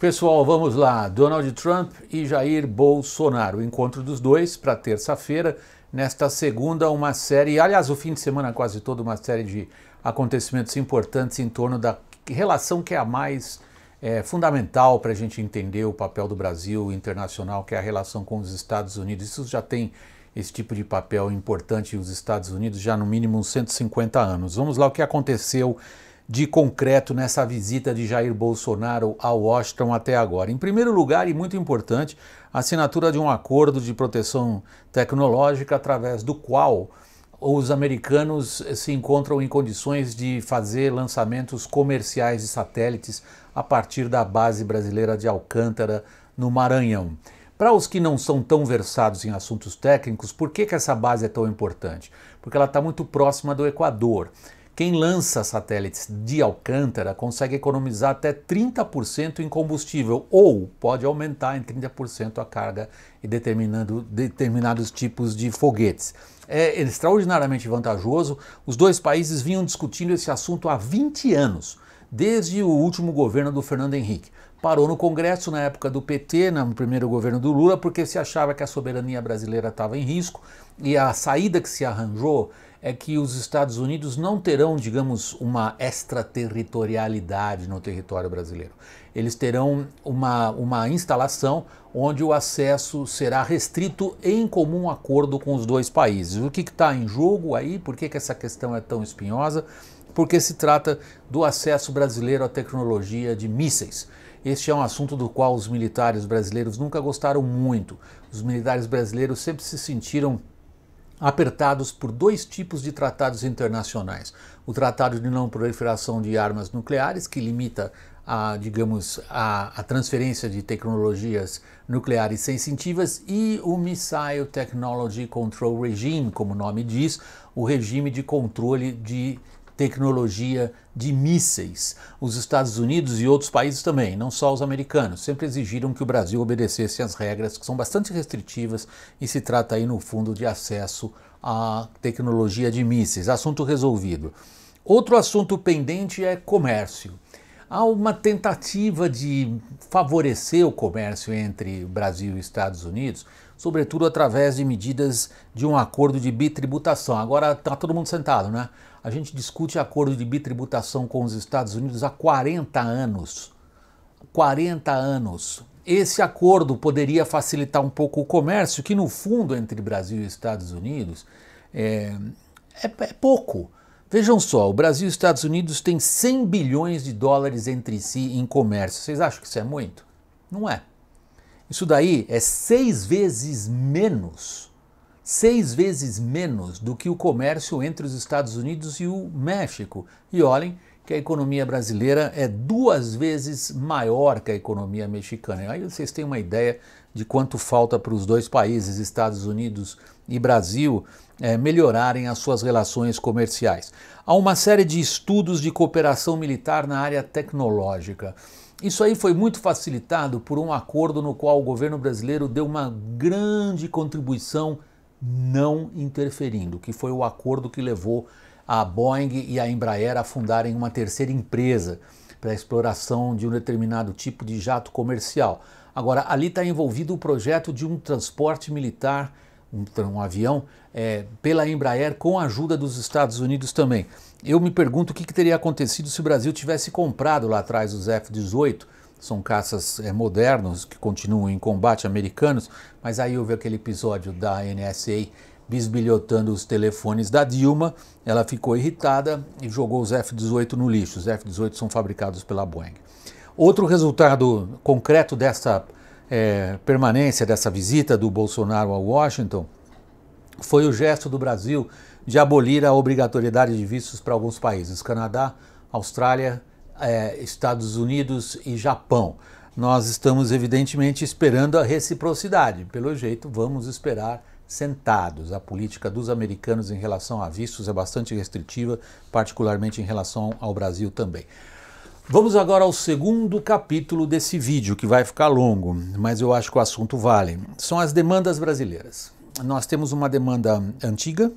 Pessoal, vamos lá. Donald Trump e Jair Bolsonaro. O encontro dos dois para terça-feira. Nesta segunda, uma série, aliás, o fim de semana quase todo, uma série de acontecimentos importantes em torno da relação que é a mais fundamental para a gente entender o papel do Brasil internacional, que é a relação com os Estados Unidos. Isso já tem esse tipo de papel importante os Estados Unidos já no mínimo uns 150 anos. Vamos lá o que aconteceu de concreto nessa visita de Jair Bolsonaro a Washington até agora. Em primeiro lugar, e muito importante, a assinatura de um acordo de proteção tecnológica através do qual os americanos se encontram em condições de fazer lançamentos comerciais de satélites a partir da base brasileira de Alcântara, no Maranhão. Para os que não são tão versados em assuntos técnicos, por que essa base é tão importante? Porque ela está muito próxima do Equador. Quem lança satélites de Alcântara consegue economizar até 30% em combustível ou pode aumentar em 30% a carga e determinados tipos de foguetes. É extraordinariamente vantajoso. Os dois países vinham discutindo esse assunto há 20 anos, desde o último governo do Fernando Henrique. Parou no Congresso na época do PT, no primeiro governo do Lula, porque se achava que a soberania brasileira estava em risco e a saída que se arranjou é que os Estados Unidos não terão, digamos, uma extraterritorialidade no território brasileiro. Eles terão uma instalação onde o acesso será restrito em comum acordo com os dois países. O que está em jogo aí? Por que essa questão é tão espinhosa? Porque se trata do acesso brasileiro à tecnologia de mísseis. Este é um assunto do qual os militares brasileiros nunca gostaram muito. Os militares brasileiros sempre se sentiram apertados por dois tipos de tratados internacionais. O Tratado de Não Proliferação de Armas Nucleares, que limita a transferência de tecnologias nucleares sensitivas, e o Missile Technology Control Regime, como o nome diz, o regime de controle de tecnologia de mísseis. Os Estados Unidos e outros países também, não só os americanos, sempre exigiram que o Brasil obedecesse às regras, que são bastante restritivas, e se trata aí no fundo de acesso à tecnologia de mísseis. Assunto resolvido. Outro assunto pendente é comércio. Há uma tentativa de favorecer o comércio entre Brasil e Estados Unidos, sobretudo através de medidas de um acordo de bitributação. Agora está todo mundo sentado, né? A gente discute acordo de bitributação com os Estados Unidos há 40 anos. 40 anos. Esse acordo poderia facilitar um pouco o comércio, que no fundo entre Brasil e Estados Unidos é pouco. Vejam só, o Brasil e os Estados Unidos têm 100 bilhões de dólares entre si em comércio. Vocês acham que isso é muito? Não é. Isso daí é 6 vezes menos do que o comércio entre os Estados Unidos e o México. E olhem que a economia brasileira é 2 vezes maior que a economia mexicana. Aí vocês têm uma ideia de quanto falta para os dois países, Estados Unidos e Brasil, melhorarem as suas relações comerciais. Há uma série de estudos de cooperação militar na área tecnológica. Isso aí foi muito facilitado por um acordo no qual o governo brasileiro deu uma grande contribuição não interferindo, que foi o acordo que levou a Boeing e a Embraer a fundarem uma terceira empresa para a exploração de um determinado tipo de jato comercial. Agora, ali está envolvido o projeto de um transporte militar, um avião, pela Embraer com a ajuda dos Estados Unidos também. Eu me pergunto o que teria acontecido se o Brasil tivesse comprado lá atrás os F-18, são caças modernos que continuam em combate americanos, mas aí houve aquele episódio da NSA bisbilhotando os telefones da Dilma, ela ficou irritada e jogou os F-18 no lixo. Os F-18 são fabricados pela Boeing. Outro resultado concreto dessa permanência, dessa visita do Bolsonaro a Washington, foi o gesto do Brasil de abolir a obrigatoriedade de vistos para alguns países, Canadá, Austrália, Estados Unidos e Japão. Nós estamos evidentemente esperando a reciprocidade. Pelo jeito, vamos esperar sentados. A política dos americanos em relação a vistos é bastante restritiva, particularmente em relação ao Brasil também. Vamos agora ao segundo capítulo desse vídeo, que vai ficar longo, mas eu acho que o assunto vale. São as demandas brasileiras. Nós temos uma demanda antiga,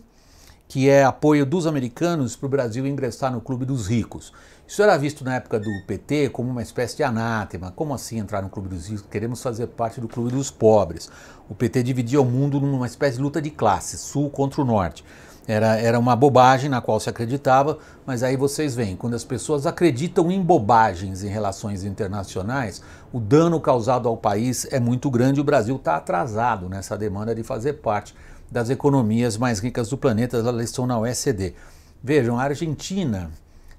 que é apoio dos americanos para o Brasil ingressar no clube dos ricos. Isso era visto na época do PT como uma espécie de anátema. Como assim entrar no clube dos ricos? Queremos fazer parte do clube dos pobres. O PT dividia o mundo numa espécie de luta de classes, sul contra o norte. Era uma bobagem na qual se acreditava, mas aí vocês veem, quando as pessoas acreditam em bobagens em relações internacionais, o dano causado ao país é muito grande e o Brasil está atrasado nessa demanda de fazer parte das economias mais ricas do planeta. Elas estão na OECD. Vejam, a Argentina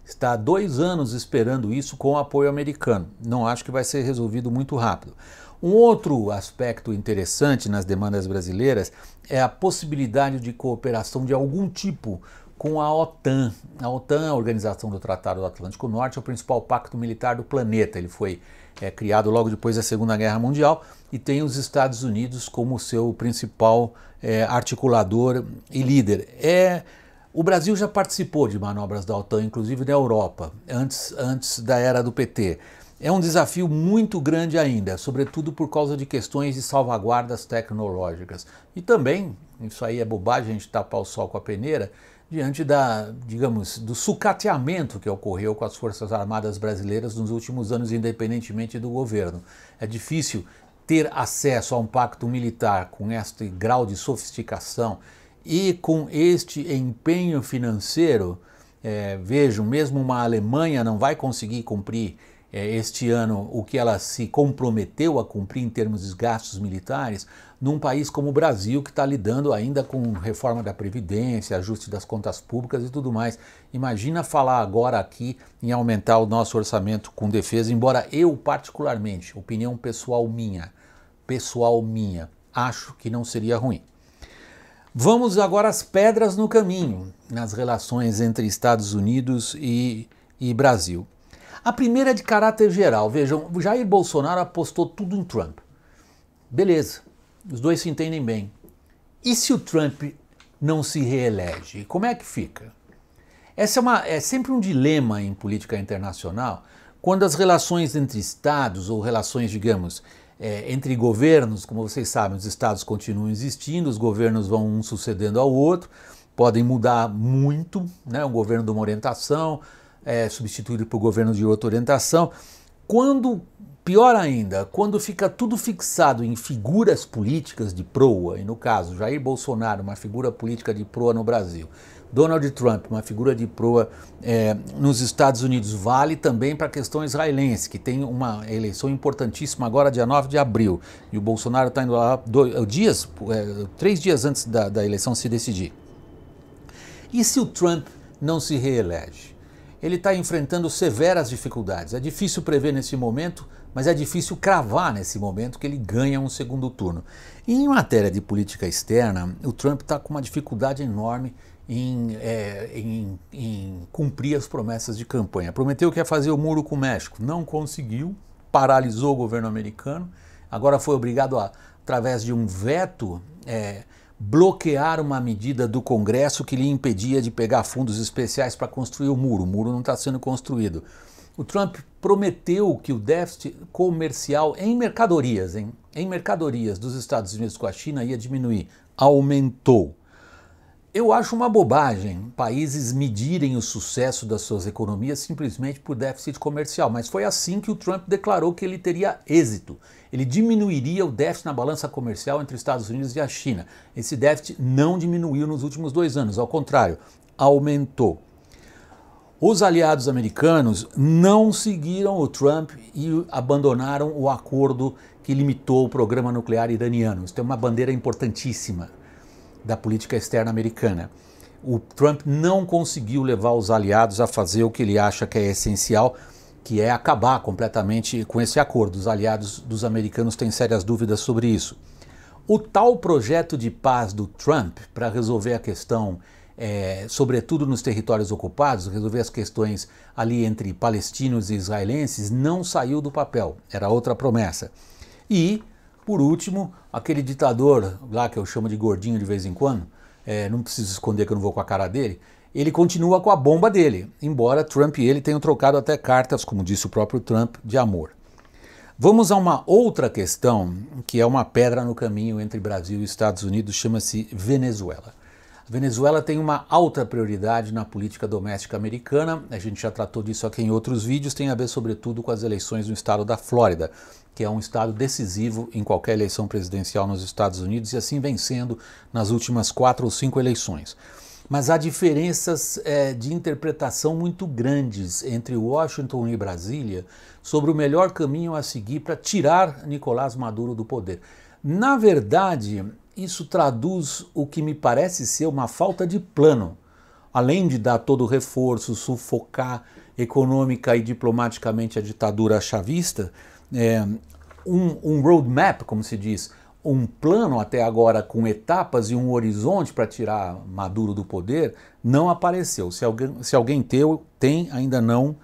está há 2 anos esperando isso com o apoio americano. Não acho que vai ser resolvido muito rápido. Um outro aspecto interessante nas demandas brasileiras é a possibilidade de cooperação de algum tipo com a OTAN. A OTAN, a Organização do Tratado do Atlântico Norte, é o principal pacto militar do planeta. Ele foi criado logo depois da Segunda Guerra Mundial e tem os Estados Unidos como seu principal articulador e líder. O Brasil já participou de manobras da OTAN, inclusive na Europa, antes da era do PT. É um desafio muito grande ainda, sobretudo por causa de questões de salvaguardas tecnológicas. E também, isso aí é bobagem, a gente tapar o sol com a peneira, diante do sucateamento que ocorreu com as Forças Armadas brasileiras nos últimos anos, independentemente do governo. É difícil ter acesso a um pacto militar com este grau de sofisticação e com este empenho financeiro. Vejam, mesmo uma Alemanha não vai conseguir cumprir este ano o que ela se comprometeu a cumprir em termos de gastos militares, num país como o Brasil, que está lidando ainda com reforma da Previdência, ajuste das contas públicas e tudo mais. Imagina falar agora aqui em aumentar o nosso orçamento com defesa, embora eu particularmente, opinião pessoal minha, acho que não seria ruim. Vamos agora às pedras no caminho, nas relações entre Estados Unidos e Brasil. A primeira é de caráter geral. Vejam, o Jair Bolsonaro apostou tudo em Trump. Beleza, os dois se entendem bem. E se o Trump não se reelege? Como é que fica? Essa é sempre um dilema em política internacional, quando as relações entre estados ou relações, digamos, entre governos, como vocês sabem, os estados continuam existindo, os governos vão um sucedendo ao outro, podem mudar muito, né? Um governo de uma orientação substituído por governo de outra orientação. Pior ainda, quando fica tudo fixado em figuras políticas de proa, e no caso Jair Bolsonaro, uma figura política de proa no Brasil, Donald Trump, uma figura de proa nos Estados Unidos, vale também para a questão israelense, que tem uma eleição importantíssima agora, dia 9 de abril, e o Bolsonaro está indo lá 3 dias antes da eleição se decidir. E se o Trump não se reelege? Ele está enfrentando severas dificuldades. É difícil prever nesse momento, mas é difícil cravar nesse momento que ele ganha um segundo turno. E em matéria de política externa, o Trump está com uma dificuldade enorme em cumprir as promessas de campanha. Prometeu que ia fazer o muro com o México, não conseguiu, paralisou o governo americano, agora foi obrigado através de um veto, bloquear uma medida do Congresso que lhe impedia de pegar fundos especiais para construir o muro. O muro não está sendo construído. O Trump prometeu que o déficit comercial em mercadorias dos Estados Unidos com a China ia diminuir. Aumentou. Eu acho uma bobagem países medirem o sucesso das suas economias simplesmente por déficit comercial, mas foi assim que o Trump declarou que ele teria êxito. Ele diminuiria o déficit na balança comercial entre os Estados Unidos e a China. Esse déficit não diminuiu nos últimos 2 anos, ao contrário, aumentou. Os aliados americanos não seguiram o Trump e abandonaram o acordo que limitou o programa nuclear iraniano. Isso tem uma bandeira importantíssima da política externa americana. O Trump não conseguiu levar os aliados a fazer o que ele acha que é essencial, que é acabar completamente com esse acordo. Os aliados dos americanos têm sérias dúvidas sobre isso. O tal projeto de paz do Trump para resolver a questão, sobretudo nos territórios ocupados, resolver as questões ali entre palestinos e israelenses, não saiu do papel. Era outra promessa. E, por último, aquele ditador lá que eu chamo de gordinho de vez em quando, não preciso esconder que eu não vou com a cara dele, ele continua com a bomba dele, embora Trump e ele tenham trocado até cartas, como disse o próprio Trump, de amor. Vamos a uma outra questão, que é uma pedra no caminho entre Brasil e Estados Unidos, chama-se Venezuela. A Venezuela tem uma alta prioridade na política doméstica americana, a gente já tratou disso aqui em outros vídeos, tem a ver sobretudo com as eleições no estado da Flórida, que é um estado decisivo em qualquer eleição presidencial nos Estados Unidos e assim vem sendo nas últimas 4 ou 5 eleições. Mas há diferenças de interpretação muito grandes entre Washington e Brasília sobre o melhor caminho a seguir para tirar Nicolás Maduro do poder. Na verdade, isso traduz o que me parece ser uma falta de plano. Além de dar todo o reforço, sufocar econômica e diplomaticamente a ditadura chavista, um roadmap, como se diz, um plano até agora com etapas e um horizonte para tirar Maduro do poder, não apareceu. Se alguém tem, ainda não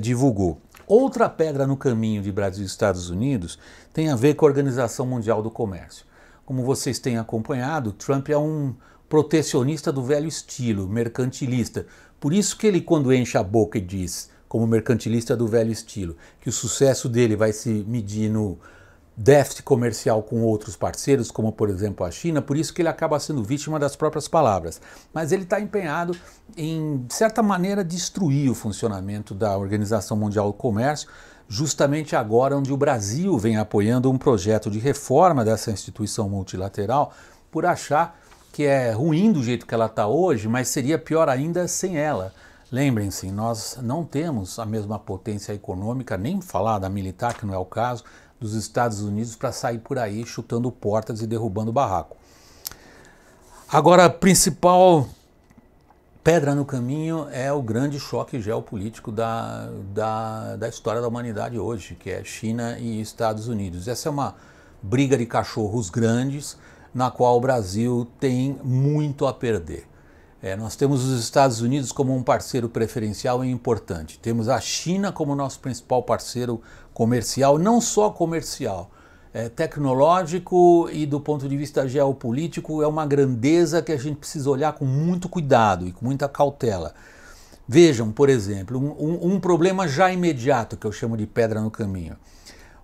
divulgou. Outra pedra no caminho de Brasil e Estados Unidos tem a ver com a Organização Mundial do Comércio. Como vocês têm acompanhado, Trump é um protecionista do velho estilo, mercantilista. Por isso que ele, quando enche a boca e diz, como mercantilista do velho estilo, que o sucesso dele vai se medir no déficit comercial com outros parceiros, como por exemplo a China, por isso que ele acaba sendo vítima das próprias palavras. Mas ele está empenhado em, de certa maneira, destruir o funcionamento da Organização Mundial do Comércio, justamente agora onde o Brasil vem apoiando um projeto de reforma dessa instituição multilateral por achar que é ruim do jeito que ela está hoje, mas seria pior ainda sem ela. Lembrem-se, nós não temos a mesma potência econômica, nem falar da militar, que não é o caso, dos Estados Unidos para sair por aí chutando portas e derrubando barraco. Agora, a principal pedra no caminho é o grande choque geopolítico da história da humanidade hoje, que é China e Estados Unidos. Essa é uma briga de cachorros grandes, na qual o Brasil tem muito a perder. Nós temos os Estados Unidos como um parceiro preferencial e importante. Temos a China como nosso principal parceiro comercial, não só comercial, tecnológico e do ponto de vista geopolítico é uma grandeza que a gente precisa olhar com muito cuidado e com muita cautela. Vejam, por exemplo, um problema já imediato que eu chamo de pedra no caminho.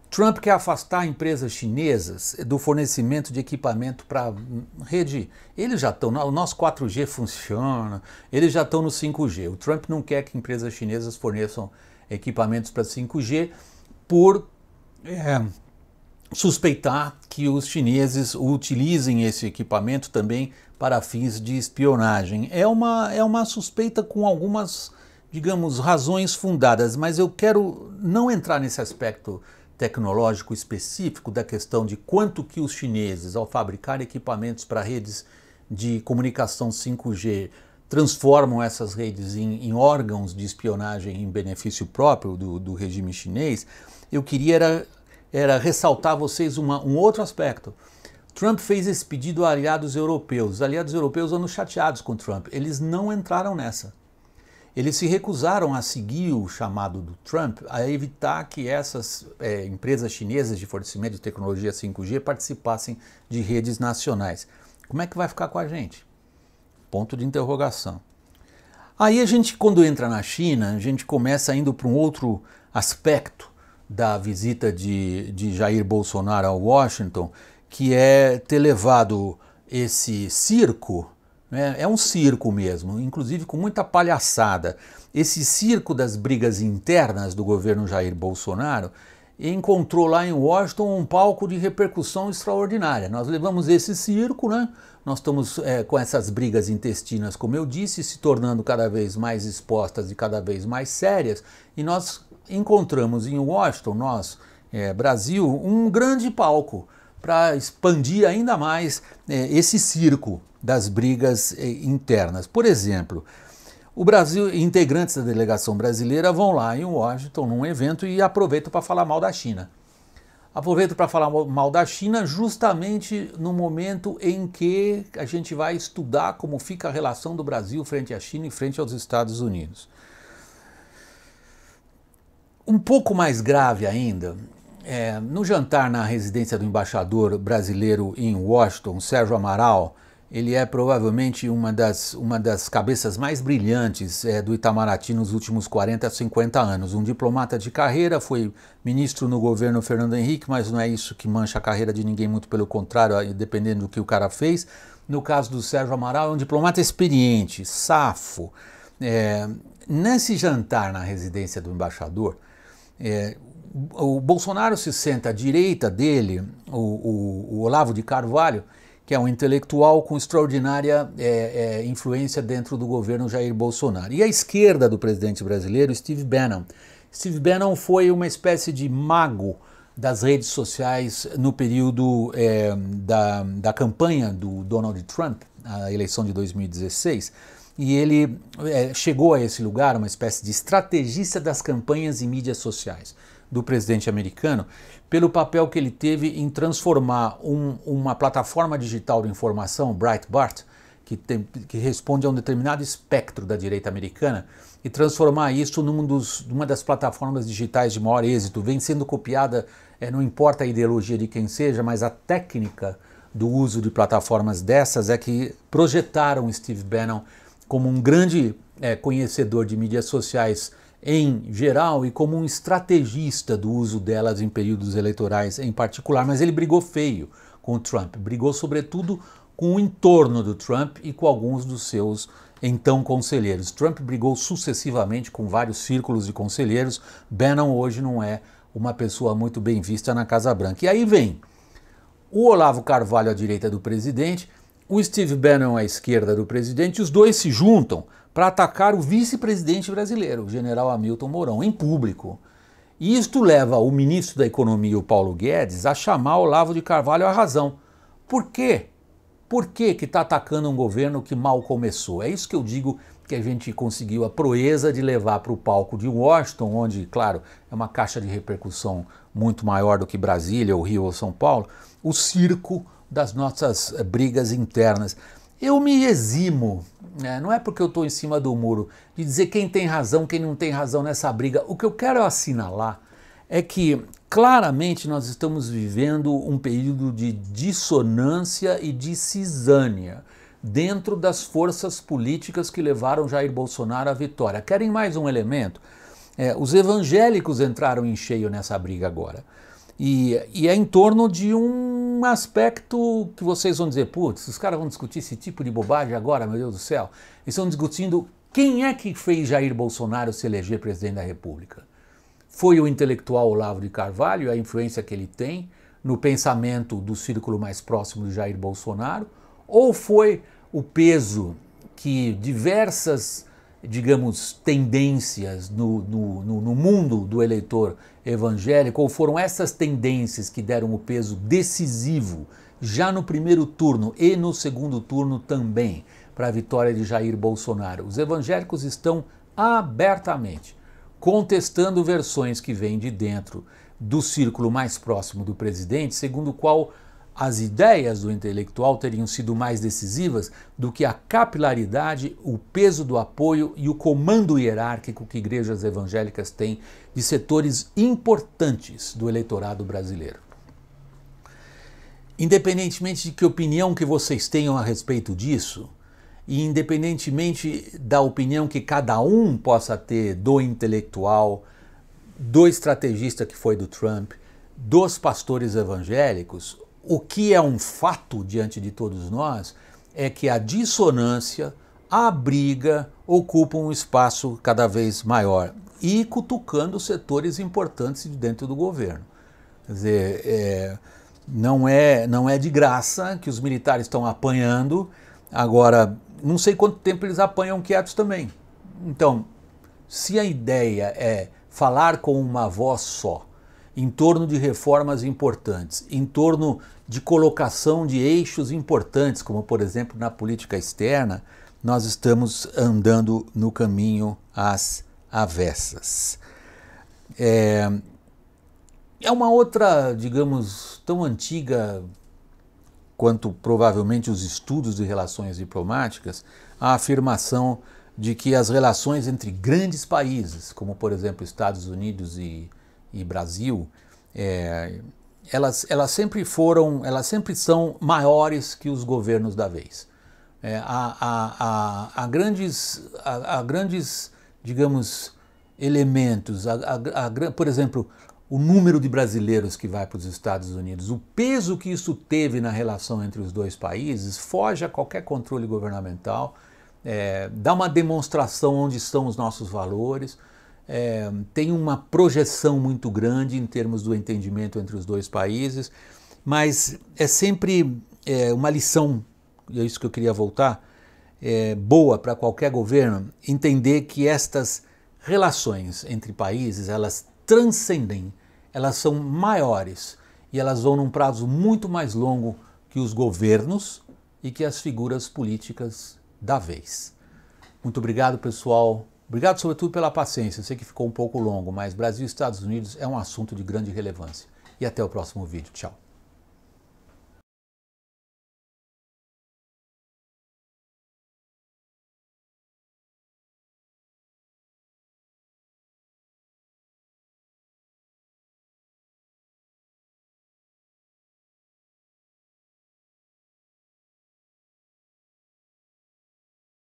Trump quer afastar empresas chinesas do fornecimento de equipamento para rede. Eles já estão, o nosso 4G funciona, eles já estão no 5G. O Trump não quer que empresas chinesas forneçam equipamentos para 5G por suspeitar que os chineses utilizem esse equipamento também para fins de espionagem. É uma suspeita com algumas, digamos, razões fundadas, mas eu quero não entrar nesse aspecto tecnológico específico da questão de quanto que os chineses, ao fabricar equipamentos para redes de comunicação 5G, transformam essas redes em órgãos de espionagem em benefício próprio do regime chinês. Eu queria era ressaltar a vocês um outro aspecto. Trump fez esse pedido a aliados europeus. Os aliados europeus andam chateados com Trump. Eles não entraram nessa. Eles se recusaram a seguir o chamado do Trump a evitar que essas empresas chinesas de fornecimento de tecnologia 5G participassem de redes nacionais. Como é que vai ficar com a gente? Ponto de interrogação. Aí a gente, quando entra na China, a gente começa indo para um outro aspecto da visita de Jair Bolsonaro a Washington, que é ter levado esse circo. É um circo mesmo, inclusive com muita palhaçada. Esse circo das brigas internas do governo Jair Bolsonaro encontrou lá em Washington um palco de repercussão extraordinária. Nós levamos esse circo, né? Nós estamos com essas brigas intestinas, como eu disse, se tornando cada vez mais expostas e cada vez mais sérias, e nós encontramos em Washington, Brasil, um grande palco para expandir ainda mais esse circo das brigas internas. Por exemplo, o Brasil, integrantes da delegação brasileira vão lá em Washington num evento e aproveitam para falar mal da China. Aproveitam para falar mal da China justamente no momento em que a gente vai estudar como fica a relação do Brasil frente à China e frente aos Estados Unidos. Um pouco mais grave ainda, no jantar na residência do embaixador brasileiro em Washington, Sérgio Amaral, Ele é provavelmente uma das cabeças mais brilhantes do Itamaraty nos últimos 40 a 50 anos. Um diplomata de carreira, foi ministro no governo Fernando Henrique, mas não é isso que mancha a carreira de ninguém, muito pelo contrário, dependendo do que o cara fez. No caso do Sérgio Amaral, é um diplomata experiente, safo. Nesse jantar na residência do embaixador, o Bolsonaro se senta à direita dele, o Olavo de Carvalho, que é um intelectual com extraordinária influência dentro do governo Jair Bolsonaro. E à esquerda do presidente brasileiro, Steve Bannon. Steve Bannon foi uma espécie de mago das redes sociais no período da campanha do Donald Trump, a eleição de 2016, e ele chegou a esse lugar, uma espécie de estrategista das campanhas e mídias sociais do presidente americano, pelo papel que ele teve em transformar uma plataforma digital de informação, Breitbart, que responde a um determinado espectro da direita americana, e transformar isso numa das plataformas digitais de maior êxito. Vem sendo copiada, não importa a ideologia de quem seja, mas a técnica do uso de plataformas dessas é que projetaram Steve Bannon como um grande conhecedor de mídias sociais em geral e como um estrategista do uso delas em períodos eleitorais em particular, mas ele brigou feio com o Trump, brigou sobretudo com o entorno do Trump e com alguns dos seus então conselheiros. Trump brigou sucessivamente com vários círculos de conselheiros. Bannon hoje não é uma pessoa muito bem vista na Casa Branca. E aí vem o Olavo Carvalho à direita do presidente, o Steve Bannon à esquerda do presidente, os dois se juntam para atacar o vice-presidente brasileiro, o general Hamilton Mourão, em público. E isto leva o ministro da Economia, o Paulo Guedes, a chamar o Olavo de Carvalho à razão. Por quê? Por que está atacando um governo que mal começou? É isso que eu digo, que a gente conseguiu a proeza de levar para o palco de Washington, onde, claro, é uma caixa de repercussão muito maior do que Brasília, ou Rio ou São Paulo, o circo das nossas brigas internas. Eu me eximo, não é porque eu estou em cima do muro, de dizer quem tem razão, quem não tem razão nessa briga. O que eu quero assinalar é que claramente nós estamos vivendo um período de dissonância e de cisânia dentro das forças políticas que levaram Jair Bolsonaro à vitória. Querem mais um elemento? Os evangélicos entraram em cheio nessa briga agora. E é em torno de um aspecto que vocês vão dizer, putz, os caras vão discutir esse tipo de bobagem agora, meu Deus do céu. Eles estão discutindo quem é que fez Jair Bolsonaro se eleger presidente da República. Foi o intelectual Olavo de Carvalho, a influência que ele tem no pensamento do círculo mais próximo de Jair Bolsonaro, ou foi o peso que diversas, digamos, tendências no mundo do eleitor evangélico, ou foram essas tendências que deram o peso decisivo já no primeiro turno e no segundo turno também para a vitória de Jair Bolsonaro? Os evangélicos estão abertamente contestando versões que vêm de dentro do círculo mais próximo do presidente, segundo o qual as ideias do intelectual teriam sido mais decisivas do que a capilaridade, o peso do apoio e o comando hierárquico que igrejas evangélicas têm de setores importantes do eleitorado brasileiro. Independentemente de que opinião que vocês tenham a respeito disso, e independentemente da opinião que cada um possa ter do intelectual, do estrategista que foi do Trump, dos pastores evangélicos, o que é um fato diante de todos nós é que a dissonância, a briga ocupam um espaço cada vez maior e cutucando setores importantes de dentro do governo. Quer dizer, não é de graça que os militares estão apanhando. Agora, não sei quanto tempo eles apanham quietos também. Então, se a ideia é falar com uma voz só, em torno de reformas importantes, em torno de colocação de eixos importantes, como por exemplo na política externa, nós estamos andando no caminho às avessas. É uma outra, digamos, tão antiga quanto provavelmente os estudos de relações diplomáticas, a afirmação de que as relações entre grandes países, como por exemplo Estados Unidos e Brasil, elas sempre são maiores que os governos da vez. há grandes, digamos, elementos, por exemplo, o número de brasileiros que vai para os Estados Unidos, o peso que isso teve na relação entre os dois países, foge a qualquer controle governamental, dá uma demonstração onde estão os nossos valores, tem uma projeção muito grande em termos do entendimento entre os dois países, mas é sempre uma lição, e é isso que eu queria voltar, boa para qualquer governo, entender que estas relações entre países, elas transcendem, elas são maiores e elas vão num prazo muito mais longo que os governos e que as figuras políticas da vez. Muito obrigado, pessoal. Obrigado sobretudo pela paciência. Eu sei que ficou um pouco longo, mas Brasil e Estados Unidos é um assunto de grande relevância. E até o próximo vídeo. Tchau.